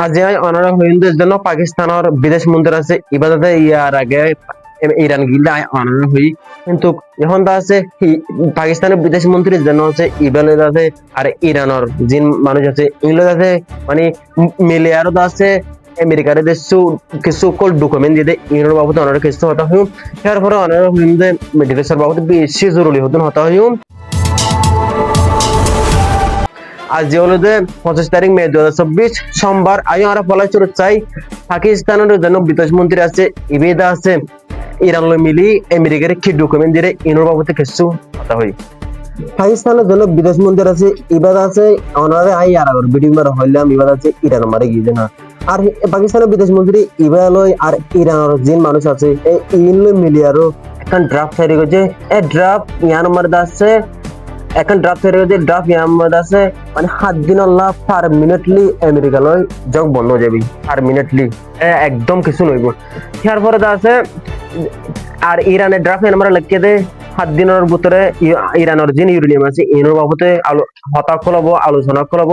আজ অনারা হইন্দের জন্য পাকিস্তানের বিদেশ মন্ত্রী আছে ইবাদতে ইয়ার আগে ইরান গিলা অনারা হই কিন্তু এখন দা আছে পাকিস্তানের বিদেশ মন্ত্রীর জন্য আছে ইবালে আছে আর ইরানের জিন মানুষ আছে এগুলো আছে মানে মিলে আরো আছে আমেরিকার দেশু কিছু কল ডকুমেন্ট দিয়ে ইরানের বাবদ অনারা কিছু হতা হইম তারপরে অনারা হইন্দে মেডিকেল বাবদ বেশি জরুরি হতেন হতা হইম আজ যে হলো যে 25 তারিখ মে 2024 সোমবার আই আমরা বলাই শুরু চাই পাকিস্তানের জন্য বিদেশ মন্ত্রী আছে ইবেদা আছে ইরান লো মিলি আমেরিকার কি ডকুমেন্ট দিয়ে ইনোর বাবদে কিছু কথা হই পাকিস্তানের জন্য বিদেশ মন্ত্রী আছে ইবাদা আছে ওনারে আই আর আগর ভিডিও মারা হইলাম ইবাদা আছে ইরান মারে গিয়ে না আর পাকিস্তানের বিদেশ মন্ত্রী ইবালয় আর ইরানের জিন মানুষ আছে এই ইনলো মিলি আরো এখন ড্রাফট তৈরি করছে এই ড্রাফট ইয়ান মারদা আছে এখন ড্রাফট তৈরি করছে ড্রাফট ইয়ান মারদা আছে মানে 7 দিন আল্লাহ পারমানেন্টলি আমেরিকা লয় জগ বন্ধ হয়ে যাবে পারমানেন্টলি একদম কিছু নইব তারপরে আছে আর ইরানের ড্রাফট ইয়ান মারা লিখে দে 7 দিনের ভিতরে ইরানের জিন ইউরেনিয়াম আছে এর বাবদে হতা খোলাব আলোচনা করব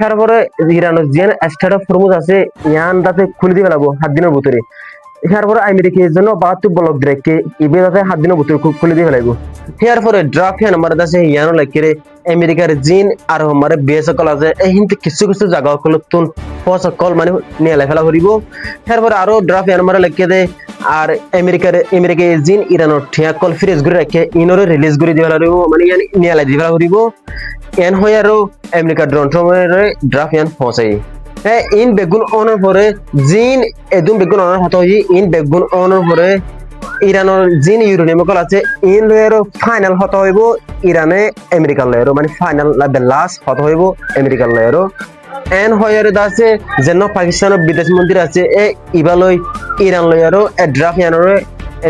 তারপরে ইরানের জিন স্টেট ফরমুজ আছে ইয়ান দাতে খুলে দিয়ে ফেলাবো 7 দিনের ভিতরে তারপরে আমেরিকার জন্য 72 ব্লক রেখে ইবে দাতে 7 দিনের ভিতরে খুলে দিয়ে ফেলাবো তারপরে ড্রাফট ইয়ান মারা আছে ইয়ান লিখে আমেরিকার জিন আর আমারে বিএস কল আছে এই হিন্দি কিছু কিছু জায়গা কলতুন ফস কল মানে নিয়ে লেখা করিব তারপরে আরো ড্রাফট ইয়ান মারা লিখে দে আর আমেরিকার জিন ইরানের ঠিয়া কল ফ্রিজ করে রাখে ইনরে রিলিজ করে দিবা লাগিব মানে ইয়ান নিয়ে লাই দিবা করিব এন হয় আর আমেরিকা ড্রোন ড্রাফট ইয়ান ফসাই ইন বেগুন অনার পরে জিন এদুম বেগুন অনার হতো ইন বেগুন অনার পরে ইরানের জিন ইউরেনিয়াম কল আছে ইন লয়ের ফাইনাল হতো হইব ইরানে আমেরিকার লয়ের মানে ফাইনাল দ্য লাস্ট হতো হইব আমেরিকার লয়ের এন হয়ারে আছে যেন পাকিস্তানের বিদেশ মন্ত্রী আছে এ ইবালয় ইরান লয়ারও ড্রাফট ইয়ানরে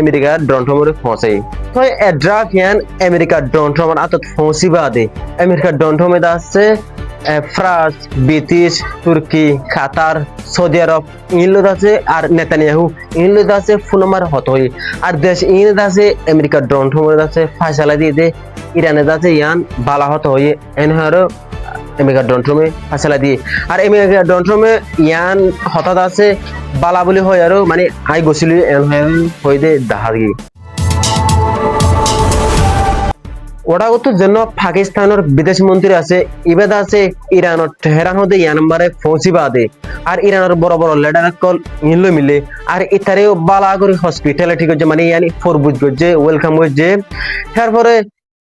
আমেরিকা ড্রোন পৌঁছাই তো ড্রাফট ইয়ান আমেরিকা ড্রোন আতত পৌঁছিবা দে আমেরিকা ড্রোন আছে ফ্রান্স ব্রিটিশ তুর্কি কাতার সৌদি আরব ইংল্যান্ড আছে আর নেতানিয়াহু ইংল্যান্ড আছে ফুনমার হত হই আর দেশ ইংল্যান্ড আছে আমেরিকা ড্রোন আছে ফাইসালা দিয়ে দে ইরানে আছে ইয়ান বালা হত হই এন হারো আমেরিকা ড্রোন ফাইসালা দিয়ে আর আমেরিকা ড্রোন ইয়ান হঠাৎ আছে বালা বলি হয় আর মানে আই গছিলি এন হই দে দাহাগি ওটা তো যেন পাকিস্তানের বিদেশ মন্ত্রী আছে ইবেদ আছে ইরানের তেহরান হতে ইয়ানবারে পৌঁছিবা দে আর ইরানের বড় বড় লিডার কল ইনলো মিলে আর ইতারেও বালা করে হসপিটালিটি করছে মানে ইয়ানি ফরবুজ করছে ওয়েলকাম করছে তারপরে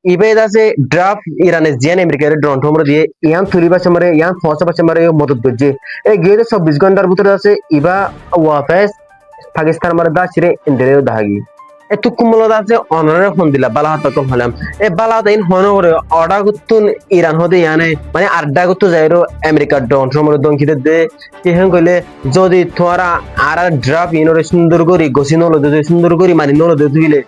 ইবেদ আছে ড্রাফট ইরানের জিয়ান আমেরিকার ড্রোন দিয়ে ইয়ান তুলিবা সমরে ইয়ান পৌঁছাবা সমরে মদত করছে এই গিয়ে 24 ঘন্টার ভিতরে আছে ইবা ওয়াফেস পাকিস্তান মারে দা ছিরে ইন্ডিয়াও দাহাগি এত কুমলত আছে অনরে ফোন দিলা বালা হাত কম হলাম এ বালা দিন হন করে অর্ডার করতুন ইরান হতে ইয়ানে মানে আড্ডা করতে যাইরো আমেরিকার ডন সমরে দঙ্কিতে দে কেহেন কইলে যদি তোরা আর ড্রাফট ইনরে সুন্দর করি গসি নলো দে সুন্দর করি মানে নলো দে দিলে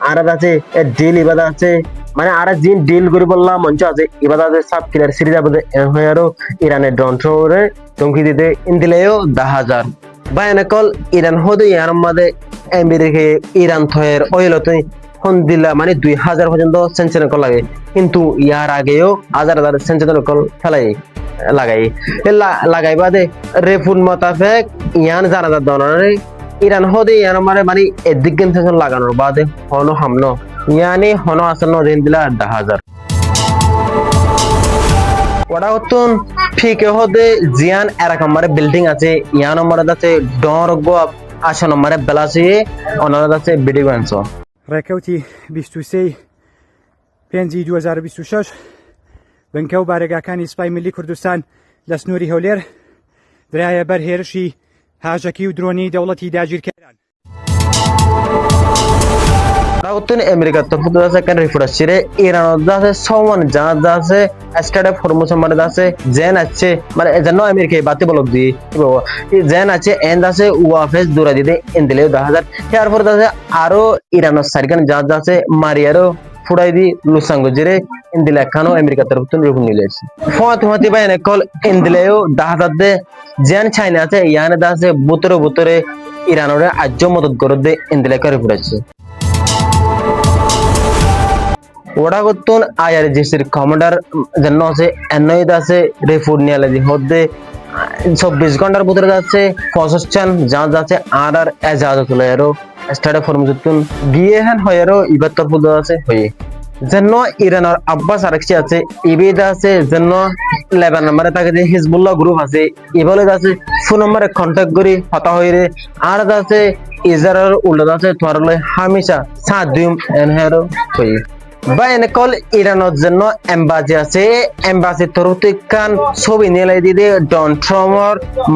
আর আছে এ ডিল ইবাদা আছে মানে আর জিন ডিল করি বললাম মঞ্চ আছে ইবাদা আছে সব ক্লিয়ার সিরিজ আবদে হয় আর ইরানের ডন সমরে দঙ্কি দিতে ইন্দিলেও 10000 বায়ানকল ইরান হতে ইয়ার মধ্যে আমেরিকা ইরান থয়ের অয়েলতে ফোন দিলা মানে 2000 পর্যন্ত সেন্সর কল লাগে কিন্তু ইয়ার আগেও হাজার সেন্সর কল ফেলাই লাগাই বাদে রেফুন মোতাবেক ইয়ান জানা দনারে ইরান হদে ইয়ান মানে এদিক সেন্সর লাগানোর বাদে হনো হামনো ইয়ানি হনো আসন্ন দিন দিলা 10000 ওটা হতুন ঠিক হতে জিয়ান এরকম বিল্ডিং আছে ইয়ান নম্বর আছে ডর গো আশা নম্বরে বেলাসি অনার আছে ভিডিও আনছো ڕێکەوتی 23 پێنجی 2026 بنکە و بارێگاکانی سوپای ملی کوردستان لە سنووری هەولێر درایە بەر هێرشی هاژەکی و درۆنی دەوڵەتی داگیرکاران রাউতন আমেরিকা তো ফুট আছে কেন রিফোর্ট আছে ইরান আছে সমান জাহাজ আছে স্টার্টআপ ফরমেশন মানে আছে জেন আছে মানে যেন আমেরিকা বাতে বলক দি জেন আছে এন্ড আছে ওয়াফেস দূরা দিতে ইন্দিলে 10000 তারপর আছে আরো ইরানের সার্কান জাহাজ আছে মারিয়ারো ফুড়াই দি লুসাঙ্গ জেরে ইন্দিলে খানো আমেরিকা তরফ থেকে রিফোর্ট নিলেছে ফত বাইনে কল ইন্দিলেও 10000 দে জেন চাইনা আছে ইয়ানে আছে বুতরে ইরানরে আজ্য মদত করে দে ইন্দিলে করে ফুড়াছে ওটা করতুন আইআরজিসির কমান্ডার যেন আছে এনইদ আছে রিফোর্ট নিয়ে লাগি হদে 24 ঘন্টার ভিতরে যাচ্ছে 50 যা যাচ্ছে আর এজাজতুল এরো স্টার্টে ফর্ম যুতুন গিয়ে হেন হয়ারো ইবার তরফ আছে হয়ে যেন ইরানের আব্বাস আরেকটি আছে ইবেদা আছে যেন লেবান নম্বরে থাকে যে হিজবুল্লাহ গ্রুপ আছে ইবলে আছে ফোন নম্বরে কন্টাক্ট করি হতা হইরে আর আছে ইসরায়েল উল্টা আছে তোরলে হামেশা সাথ দিম এনহেরো হই বা এনেকল ইরানের জন্য এম্বাসি আছে এম্বাসি তরফ কান ছবি নিয়ে দিয়ে ডন ট্রাম্পর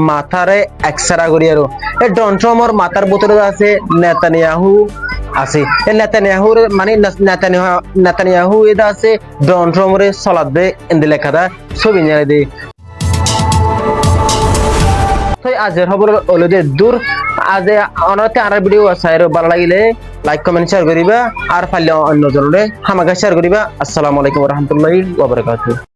মাথারে এক্সরা করি আর এই ডন ট্রাম্পর মাথার ভিতরে আছে নেতানিয়াহু আছে এই নেতানিয়াহুর মানে নেতানিয়াহু এটা আছে ডন ট্রাম্পরে সলাদ দে এন্দি লেখাটা ছবি নিয়ে দিয়ে আজের খবর হলো যে দূর আজ অনতে আর ভিডিও আছে আর ভালো লাগিলে লাইক কমেন্ট শেয়ার করিবা আর ফাইলে অন্য জনরে হামাকে শেয়ার করিবা। আসসালামু আলাইকুম ওয়া রাহমাতুল্লাহি ওয়া বারাকাতুহু।